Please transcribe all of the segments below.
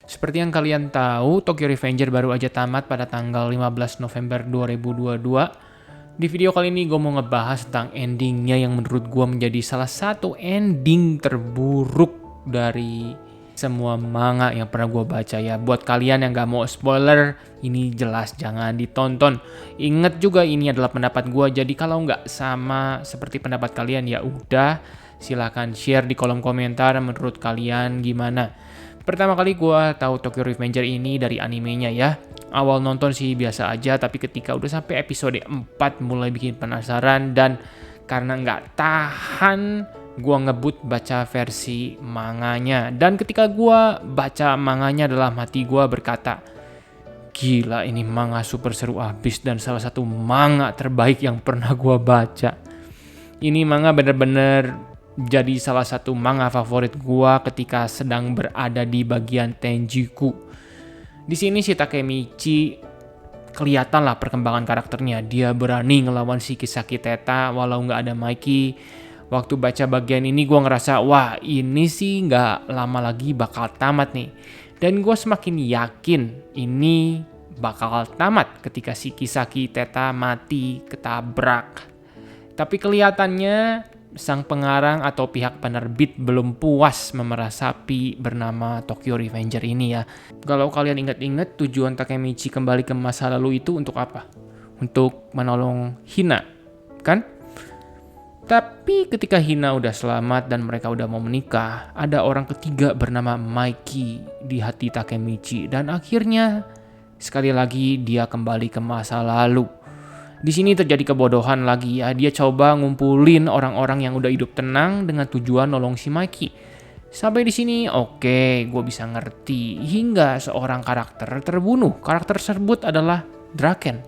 Seperti yang kalian tahu, Tokyo Revenger baru aja tamat pada tanggal 15 November 2022. Di video kali ini gue mau ngebahas tentang endingnya yang menurut gue menjadi salah satu ending terburuk dari semua manga yang pernah gue baca ya. Buat kalian yang gak mau spoiler, ini jelas jangan ditonton. Ingat juga ini adalah pendapat gue, jadi kalau nggak sama seperti pendapat kalian ya udah silahkan share di kolom komentar menurut kalian gimana. Pertama kali gue tahu Tokyo Revenger ini dari animenya ya. Awal nonton sih biasa aja, tapi ketika udah sampai episode 4 mulai bikin penasaran, dan karena nggak tahan, gue ngebut baca versi manganya. Dan ketika gue baca manganya dalam hati gue berkata, gila ini manga super seru abis dan salah satu manga terbaik yang pernah gue baca. Ini manga bener-bener jadi salah satu manga favorit gua ketika sedang berada di bagian Tenjiku. Di sini si Takemichi kelihatan lah perkembangan karakternya. Dia berani ngelawan si Kisaki Teta walau nggak ada Mikey. Waktu baca bagian ini gua ngerasa wah ini sih nggak lama lagi bakal tamat nih. Dan gua semakin yakin ini bakal tamat ketika si Kisaki Teta mati ketabrak. Tapi kelihatannya sang pengarang atau pihak penerbit belum puas memerasapi bernama Tokyo Revenger ini ya. Kalau kalian ingat-ingat, tujuan Takemichi kembali ke masa lalu itu untuk apa? Untuk menolong Hina, kan? Tapi ketika Hina udah selamat dan mereka udah mau menikah, ada orang ketiga bernama Mikey di hati Takemichi, dan akhirnya sekali lagi dia kembali ke masa lalu. Di sini terjadi kebodohan lagi ya. Dia coba ngumpulin orang-orang yang udah hidup tenang dengan tujuan nolong si Mikey. Sampai di sini oke, gue bisa ngerti. Hingga seorang karakter terbunuh. Karakter tersebut adalah Draken.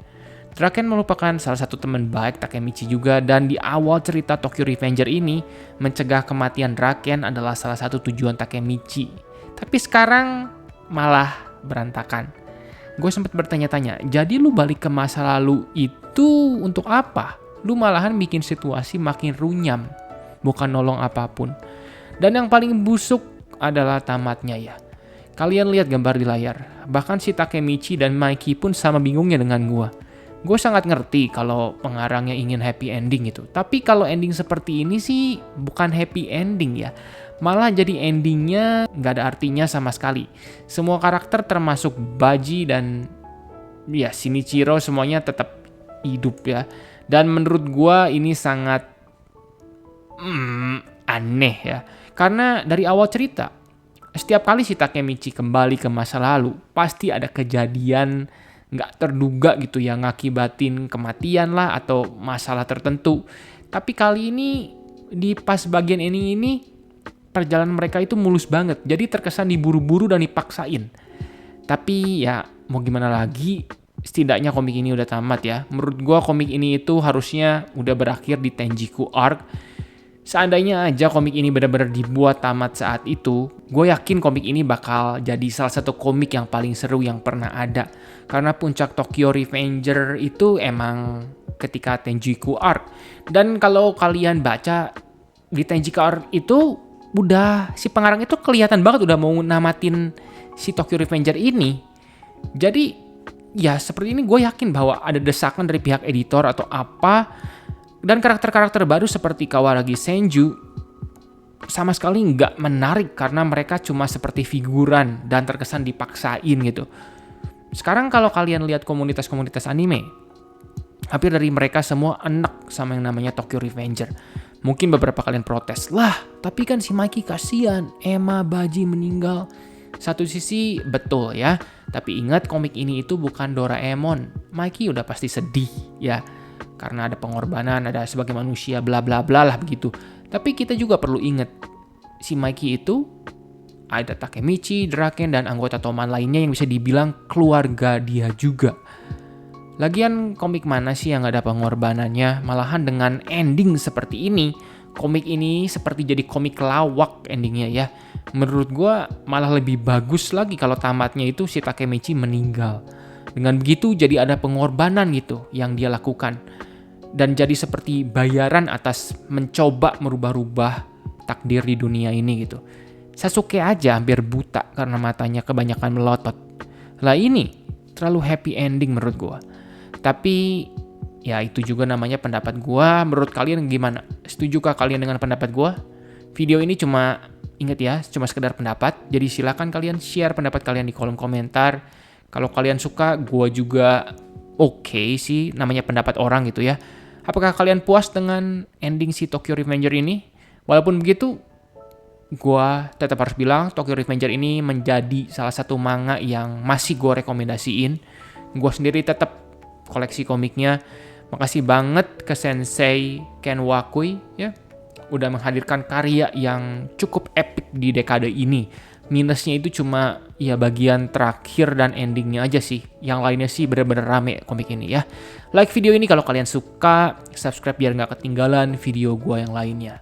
Draken merupakan salah satu teman baik Takemichi juga, dan di awal cerita Tokyo Revenger ini mencegah kematian Draken adalah salah satu tujuan Takemichi. Tapi sekarang malah berantakan. Gue sempat bertanya-tanya, jadi lu balik ke masa lalu itu untuk apa? Lu malahan bikin situasi makin runyam, bukan nolong apapun. Dan yang paling busuk adalah tamatnya ya. Kalian lihat gambar di layar, bahkan si Takemichi dan Mikey pun sama bingungnya dengan gue. Gue sangat ngerti kalau pengarangnya ingin happy ending gitu. Tapi kalau ending seperti ini sih bukan happy ending ya. Malah jadi endingnya nggak ada artinya sama sekali. Semua karakter termasuk Baji dan ya Shinichiro semuanya tetap hidup ya. Dan menurut gua ini sangat aneh ya. Karena dari awal cerita, setiap kali si Takemichi kembali ke masa lalu, pasti ada kejadian nggak terduga gitu yang ngakibatin kematian lah atau masalah tertentu. Tapi kali ini di pas bagian ini perjalanan mereka itu mulus banget. Jadi terkesan diburu-buru dan dipaksain. Tapi ya mau gimana lagi, setidaknya komik ini udah tamat ya. Menurut gue komik ini itu harusnya udah berakhir di Tenjiku Arc. Seandainya aja komik ini benar-benar dibuat tamat saat itu, gue yakin komik ini bakal jadi salah satu komik yang paling seru yang pernah ada. Karena puncak Tokyo Revenger itu emang ketika Tenjiku Arc. Dan kalau kalian baca di Tenjiku Arc itu, udah si pengarang itu kelihatan banget udah mau namatin si Tokyo Revenger ini. Jadi ya seperti ini gue yakin bahwa ada desakan dari pihak editor atau apa. Dan karakter-karakter baru seperti Kawaragi Senju sama sekali nggak menarik karena mereka cuma seperti figuran dan terkesan dipaksain gitu. Sekarang kalau kalian lihat komunitas-komunitas anime, hampir dari mereka semua enak sama yang namanya Tokyo Revenger. Mungkin beberapa kalian protes, lah tapi kan si Mikey kasihan, Emma Baji meninggal. Satu sisi betul ya, tapi ingat komik ini itu bukan Doraemon. Mikey udah pasti sedih ya, karena ada pengorbanan, ada sebagai manusia bla bla bla lah begitu. Tapi kita juga perlu ingat, si Mikey itu ada Takemichi, Draken, dan anggota Toman lainnya yang bisa dibilang keluarga dia juga. Lagian komik mana sih yang gak ada pengorbanannya? Malahan dengan ending seperti ini, komik ini seperti jadi komik lawak endingnya ya. Menurut gue malah lebih bagus lagi kalau tamatnya itu si Takemichi meninggal. Dengan begitu jadi ada pengorbanan gitu yang dia lakukan. Dan jadi seperti bayaran atas mencoba merubah-rubah takdir di dunia ini gitu. Sasuke aja hampir buta karena matanya kebanyakan melotot. Lah ini terlalu happy ending menurut gua. Tapi ya itu juga namanya pendapat gua. Menurut kalian gimana? Setujukah kalian dengan pendapat gua? Video ini cuma, ingat ya, cuma sekedar pendapat. Jadi silakan kalian share pendapat kalian di kolom komentar. Kalau kalian suka, gua juga oke sih, namanya pendapat orang gitu ya. Apakah kalian puas dengan ending si Tokyo Revenger ini? Walaupun begitu, gua tetap harus bilang Tokyo Revenger ini menjadi salah satu manga yang masih gua rekomendasiin. Gua sendiri tetap koleksi komiknya. Makasih banget ke Sensei Ken Wakui ya, udah menghadirkan karya yang cukup epic di dekade ini. Minusnya itu cuma ya bagian terakhir dan endingnya aja sih. Yang lainnya sih bener-bener rame komik ini ya. Like video ini kalau kalian suka, subscribe biar nggak ketinggalan video gua yang lainnya.